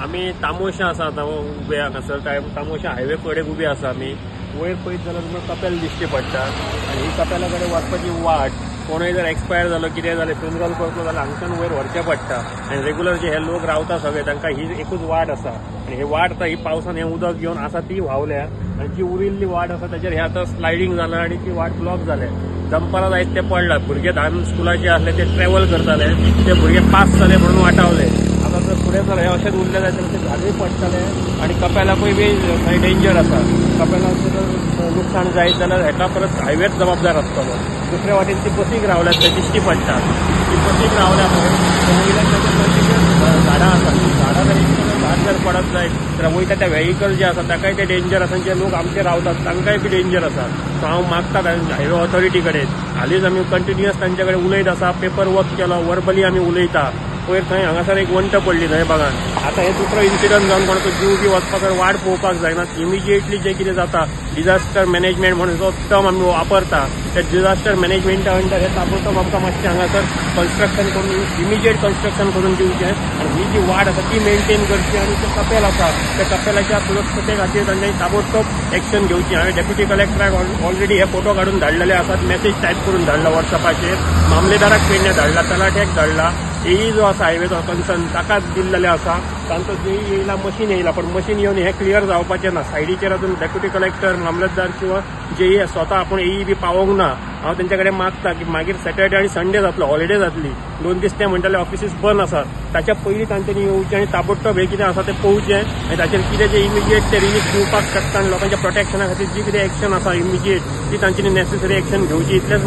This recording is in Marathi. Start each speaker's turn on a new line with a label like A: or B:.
A: आम्ही तामोशा आसा आतां उबे हांगासर तामोशा हायवे कडेन उबे आसा आमी। वयर पळयत जाल्यार तुमकां कपेल दिश्टी पडटा आनी ही कपेला कडेन वचपाची वाट कोणूय जर एक्सपायर जालो कितें जालें फ्युनरल करतलो जाल्यार हांगच्यान वयर व्हरचें पडटा आनी रेग्युलर जे हे लोक रावता सगळे तांकां ही एकूच वाट आसा आनी ही वाट आतां ही पावसान हें उदक घेवन आसा ती व्हांवल्या आनी जी उरिल्ली वाट आसा ताचेर हे आतां स्लायडींग जालां आनी ती वाट ब्लॉक जाल्या। दंपारां जायत ते पडला, भुरगे ल्हान स्कुलाचे आसले ते ट्रॅव्हल करताले, ते भुरगे पास जाले म्हणून वाटावले। आता जर फुडें जर हे अशेंच उरलें जाल्यार ते झाडूय पडटले आनी कपेलाकूय बी थंय डेंजर आसा। कपेलाक जर लुकसाण जायत जाल्यार हेका परत हायवेच जबाबदार आसतलो। दुसरे वाटेन ती बसीक रावल्यात ते दिश्टी पडटा, ती बसीक रावल्या वयल्यान झाडां आसात, झाडां झाड जर पडत जायत जाल्यार वयता त्या व्हेहिकल जे आसा ताकाय ते डेंजर आसा, जे लोक आमचे रावतात तांकांय बी डेंजर आसा। सो हांव मागता हायवे ऑथॉरिटी कडेन, हालींच आमी कंटिन्युअस तांचे कडेन उलयत आसा, पेपर वर्क केलो, वर्बली आमी उलयता। पयर थंय हांगासर एक वंट पडली थंय बघान। आतां हे दुसरो इन्सिडंट जावन कोणाचो जीव बी वचपाक वाट पळोवपाक जायना। इमिजिएटली जे कितें जाता डिझास्टर मॅनेजमेंट म्हणून जो टर्म आमी वापरता, त्या डिझास्टर मॅनेजमेंटा अंडर हे ताबडतोब आमकां मातशें हांगासर कन्स्ट्रक्शन करून इमिजिएट कन्स्ट्रक्शन करून दिवचें आनी ही जी वाट आसा ती मेंटेन करची आनी ते कपेल आसा त्या कपेलाच्या सुरक्षते खातीर तांच्यांनी ताबडतोब एक्शन घेवची। हांवें डेप्युटी कलेक्टराक ऑलरेडी हे फोटो काडून धाडलेले आसात, मेसेज टायप करून धाडला वॉट्सअपाचेर, मामलेदाराक पेडण्यां धाडला, तलाट्याक धाडला, एई जो आसा हायवेचो कन्सर्न ताकाच दिल्लेले आसा। तांचो जेई येयला, मशीन येयला, पण मशीन येवन हे क्लियर जावपाचें ना। सायडीचेर अजून डेप्युटी कलेक्टर, मामलेदार किंवा जेई स्वता आपूण एई बी पावोंक ना। हांव तेंच्या कडेन मागता की मागीर सॅटर्डे आनी संडे जातलो, हॉलिडे जातली, 2 दीस ते म्हणटाले ऑफिसीस बंद आसात, ताच्या पयलीं तांच्यांनी येवचें आनी ताबडतोब हे कितें आसा तें पळोवचें आनी ताचेर कितें जे इमिजिएट ते रिलीफ दिवपाक शकता आनी लोकांच्या प्रोटेक्शना खातीर जी कितें एक्शन आसा इमिजिएट ती तांच्यांनी नेसेसरी एक्शन घेवची, इतलेंच